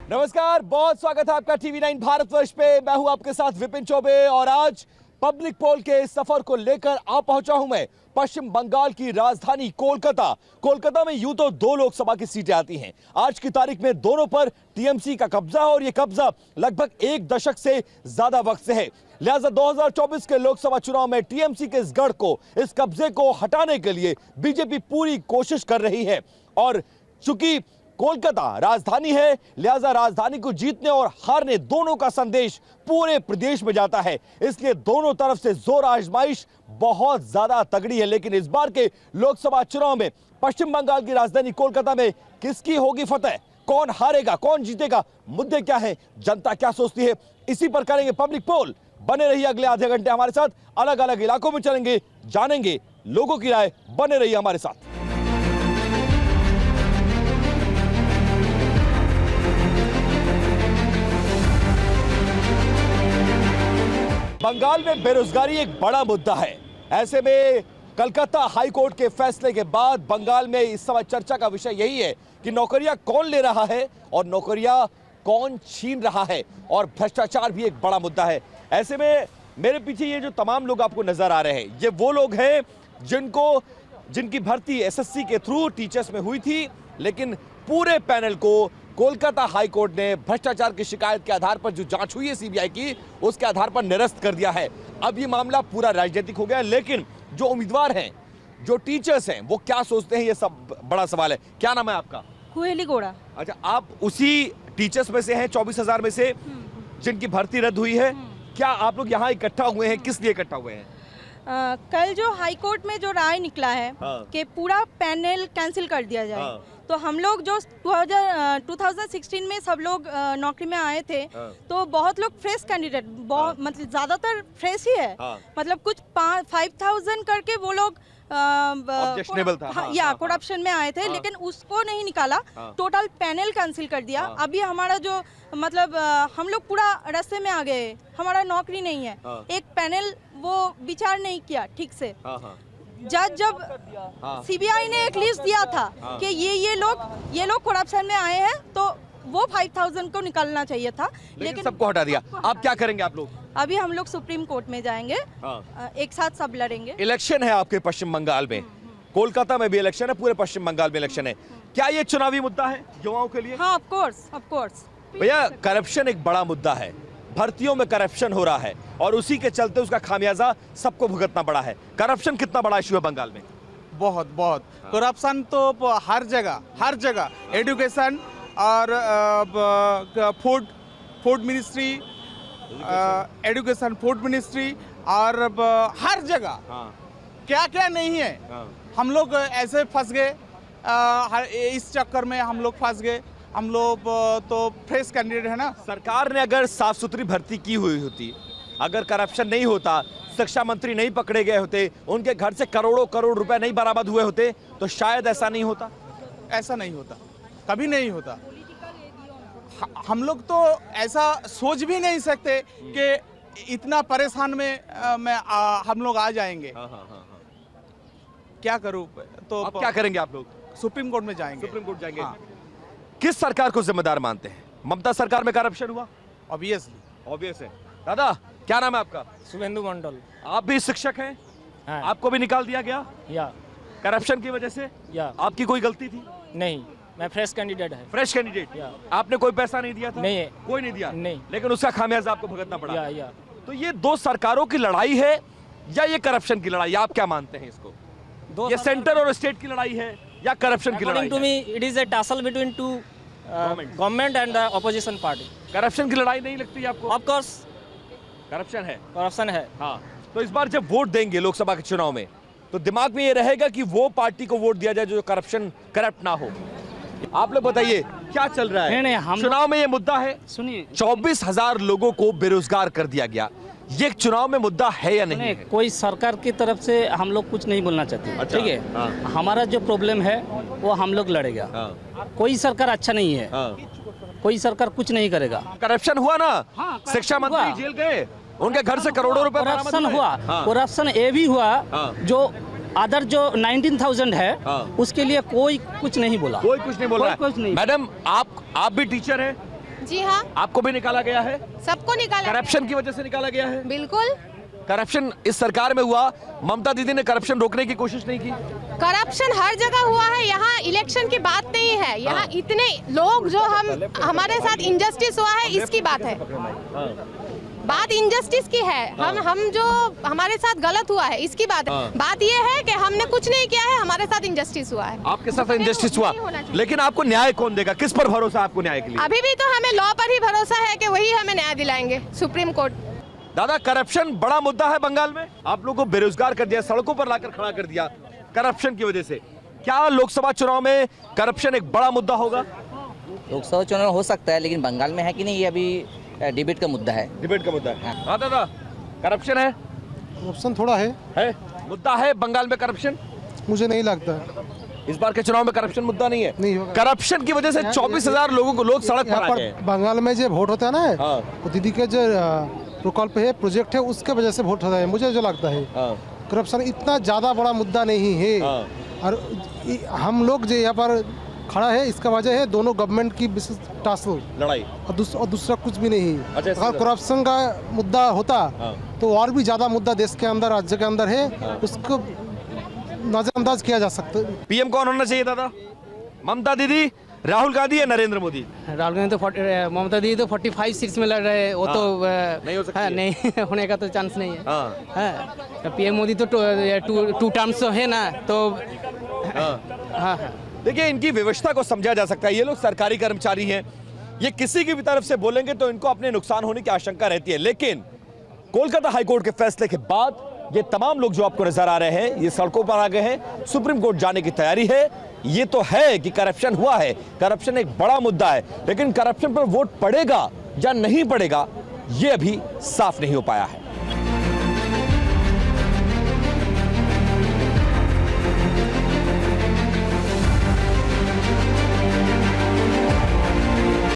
नमस्कार, बहुत स्वागत है आपका टीवी9 भारतवर्ष पे। मैं हूं आपके साथ विपिन चौबे और आज पब्लिक पोल के सफर को लेकर आ पहुंचा हूं मैं पश्चिम बंगाल की राजधानी कोलकाता। कोलकाता में यूं तो 2 लोकसभा की सीटें आती हैं। आज की तारीख में दोनों पर टीएमसी का कब्जा है और यह कब्जा लगभग 1 दशक से ज्यादा वक्त से है। लिहाजा 2024 के लोकसभा चुनाव में टीएमसी के इस गढ़ को, इस कब्जे को हटाने के लिए बीजेपी पूरी कोशिश कर रही है। और चूंकि कोलकाता राजधानी है, लिहाजा राजधानी को जीतने और हारने दोनों का संदेश पूरे प्रदेश में जाता है। इसलिए दोनों तरफ से जोर आजमाइश बहुत ज्यादा तगड़ी है। लेकिन इस बार के लोकसभा चुनाव में पश्चिम बंगाल की राजधानी कोलकाता में किसकी होगी फतेह, कौन हारेगा, कौन जीतेगा, मुद्दे क्या है, जनता क्या सोचती है, इसी पर करेंगे पब्लिक पोल। बने रहिए अगले आधे घंटे हमारे साथ, अलग अलग इलाकों में चलेंगे, जानेंगे लोगों की राय। बने रहिए हमारे साथ। बंगाल में बेरोजगारी एक बड़ा मुद्दा है। ऐसे में कलकत्ता हाई कोर्ट के फैसले के बाद बंगाल में इस समय चर्चा का विषय यही है कि नौकरियां कौन ले रहा है और नौकरियां कौन छीन रहा है, और भ्रष्टाचार भी एक बड़ा मुद्दा है। ऐसे में मेरे पीछे ये जो तमाम लोग आपको नजर आ रहे हैं, ये वो लोग हैं जिनकी भर्ती एसएससी के थ्रू टीचर्स में हुई थी, लेकिन पूरे पैनल को कोलकाता हाई कोर्ट ने भ्रष्टाचार की शिकायत के आधार पर जो जांच हुई है सीबीआई की, उसके आधार पर निरस्त कर दिया है। अब ये मामला पूरा राजनीतिक हो गया। लेकिन जो उम्मीदवार हैं, जो टीचर्स हैं, वो क्या सोचते हैं, ये सब बड़ा सवाल है। क्या नाम है आपका? कुहेली गोड़ा। अच्छा, आप उसी टीचर्स में से हैं, 24,000 में से जिनकी भर्ती रद्द हुई है। क्या आप लोग यहाँ इकट्ठा हुए हैं, किस लिए इकट्ठा हुए हैं? कल जो हाई कोर्ट में जो राय निकला है कि पूरा पैनल कैंसिल कर दिया जाए, तो हम लोग जो 2016 में सब लोग नौकरी में आए थे, तो बहुत लोग फ्रेश कैंडिडेट, बहुत मतलब ज़्यादातर फ्रेश ही है। मतलब कुछ 5,000 करके वो लोग ऑब्जेक्शनेबल था, करप्शन में आए थे, लेकिन उसको नहीं निकाला, टोटल पैनल कैंसिल कर दिया। अभी हमारा जो मतलब हम लोग पूरा रास्ते में आ गए, हमारा नौकरी नहीं है। एक पैनल वो विचार नहीं किया ठीक से। जज जब सीबीआई ने एक लिस्ट दिया था कि ये लोग करप्शन में आए हैं, तो वो 5,000 को निकालना चाहिए था, लेकिन सबको हटा दिया। आप क्या करेंगे आप लोग? अभी हम लोग सुप्रीम कोर्ट में जाएंगे, एक साथ सब लड़ेंगे। इलेक्शन है आपके पश्चिम बंगाल में, कोलकाता में भी इलेक्शन है, पूरे पश्चिम बंगाल में इलेक्शन है। क्या ये चुनावी मुद्दा है युवाओं के लिए? हाँ, ऑफ कोर्स। भैया, करप्शन एक बड़ा मुद्दा है। भर्तियों में करप्शन हो रहा है और उसी के चलते उसका खामियाजा सबको भुगतना पड़ा है। करप्शन कितना बड़ा इशू है बंगाल में? बहुत करप्शन तो हर जगह एजुकेशन और food ministry, education, food ministry और हर जगह क्या नहीं है। हम लोग ऐसे फंस गए, इस चक्कर में हम लोग फंस गए। हम लोग तो फ्रेश कैंडिडेट है ना। सरकार ने अगर साफ सुथरी भर्ती की हुई होती, अगर करप्शन नहीं होता, शिक्षा मंत्री नहीं पकड़े गए होते, उनके घर से करोड़ों रुपए नहीं बरामद हुए होते, तो शायद ऐसा नहीं होता। ऐसा नहीं होता, कभी नहीं होता। हम लोग तो ऐसा सोच भी नहीं सकते कि इतना परेशान में हम लोग आ जाएंगे। क्या करूं? तो अब क्या करेंगे आप लोग? सुप्रीम कोर्ट में जाएंगे। सुप्रीम कोर्ट जाएंगे। किस सरकार को जिम्मेदार मानते हैं? ममता सरकार में करप्शन हुआ? ऑब्वियस है। दादा, क्या नाम है आपका? शुभेंदु मंडल। आप भी शिक्षक हैं? हाँ। आपको भी निकाल दिया गया या करप्शन की वजह से? या आपकी कोई गलती थी? नहीं, मैं फ्रेश कैंडिडेट है। Fresh candidate? या। आपने कोई पैसा नहीं दिया था? नहीं है। कोई नहीं दिया? नहीं। लेकिन उसका खामियाजा आपको भुगतना पड़ा? या। तो ये 2 सरकारों की लड़ाई है या ये करप्शन की लड़ाई? आप क्या मानते हैं इसको? ये सेंटर और स्टेट की लड़ाई है या करप्शन की लड़ाई? To me it is a tussle between two government and the opposition party. Corruption की लड़ाई नहीं लगती आपको? ऑफ कोर्स करप्शन है। हाँ, तो इस बार जब वोट देंगे लोकसभा के चुनाव में, तो दिमाग में ये रहेगा कि वो पार्टी को वोट दिया जाए जो करप्ट ना हो। आप लोग बताइए क्या चल रहा है? नहीं, चुनाव में ये मुद्दा है। सुनिए, 24,000 लोगों को बेरोजगार कर दिया गया, ये चुनाव में मुद्दा है या नहीं है? कोई सरकार की तरफ से हम लोग कुछ नहीं बोलना चाहते। अच्छा, ठीक है। हाँ। हमारा जो प्रॉब्लम है वो हम लोग लड़ेगा। कोई सरकार अच्छा नहीं है। कोई सरकार कुछ नहीं करेगा। करप्शन हुआ ना? शिक्षा हुआ। मंत्री जेल गए, उनके घर से करोड़ों रुपए करप्शन हुआ। करप्शन ये भी हुआ जो अदर जो 19,000 है उसके लिए कोई कुछ नहीं बोला। कोई कुछ नहीं बोल रहा है। कुछ नहीं। मैडम, आप भी टीचर हैं, जी हाँ, आपको भी निकाला गया है, सबको निकाला। करप्शन की वजह से निकाला गया है। बिल्कुल, करप्शन इस सरकार में हुआ, ममता दीदी ने करप्शन रोकने की कोशिश नहीं की। करप्शन हर जगह हुआ है। यहाँ इलेक्शन की बात नहीं है, यहाँ इतने लोग जो हमारे साथ इंजस्टिस हुआ है इसकी बात है। बात इंजस्टिस की है, हम जो हमारे साथ गलत हुआ है इसकी बात है। बात ये है कि हमने कुछ नहीं किया है, हमारे साथ इंजस्टिस हुआ है। आपके साथ इंजस्टिस हुआ, नहीं होना चाहिए। लेकिन आपको न्याय कौन देगा? किस पर भरोसा है आपको न्याय के लिए? अभी भी तो हमें लॉ पर ही भरोसा है कि वही हमें न्याय दिलाएंगे, सुप्रीम कोर्ट। दादा, करप्शन बड़ा मुद्दा है बंगाल में। आप लोगों को बेरोजगार कर दिया, सड़कों पर लाकर खड़ा कर दिया करप्शन की वजह से। क्या लोकसभा चुनाव में करप्शन एक बड़ा मुद्दा होगा? लोकसभा चुनाव हो सकता है, लेकिन बंगाल में है कि नहीं ये अभी डिबेट का मुद्दा है। डिबेट का मुद्दा है। हाँ दादा, करप्शन है? ऑप्शन थोड़ा है, मुद्दा है बंगाल में करप्शन? मुझे नहीं लगता। इस बार के चुनाव में करप्शन मुद्दा नहीं है। नहीं होगा। करप्शन की वजह से 24,000 लोगों को लोग सड़क पर यहाँ आ गए पर बंगाल में जो वोट होता है ना, हाँ। वो दीदी के जो प्रकल्प है, प्रोजेक्ट है, उसके वजह से वोट होता है, मुझे जो लगता है। करप्शन इतना ज़्यादा बड़ा मुद्दा नहीं है। और हम लोग जो यहाँ पर खड़ा है, इसका वजह है दोनों गवर्नमेंट की टासल लड़ाई, और दूसरा कुछ भी नहीं। अच्छा, अगर करप्शन का मुद्दा होता तो और भी ज़्यादा मुद्दा देश के अंदर, राज्य के अंदर है, उसको नजरअंदाज किया जा सकता है। पीएम कौन होना चाहिए दादा? ममता दीदी, राहुल गांधी या नरेंद्र मोदी? राहुल गांधी तो ममता दीदी तो 45 सीट्स में लड़ रहे हैं, वो तो नहीं हो सकती हाँ, है। नहीं होने का तो चांस नहीं है। हाँ। पीएम मोदी तो टू टर्म्स है ना, तो हाँ। देखिए, इनकी व्यवस्था को समझा जा सकता है। ये लोग सरकारी कर्मचारी हैं, ये किसी की भी तरफ से बोलेंगे तो इनको अपने नुकसान होने की आशंका रहती है। लेकिन कोलकाता हाईकोर्ट के फैसले के बाद ये तमाम लोग जो आपको नजर आ रहे हैं, ये सड़कों पर आ गए हैं, सुप्रीम कोर्ट जाने की तैयारी है। ये तो है कि करप्शन हुआ है, करप्शन एक बड़ा मुद्दा है, लेकिन करप्शन पर वोट पड़ेगा या नहीं पड़ेगा, ये अभी साफ नहीं हो पाया है।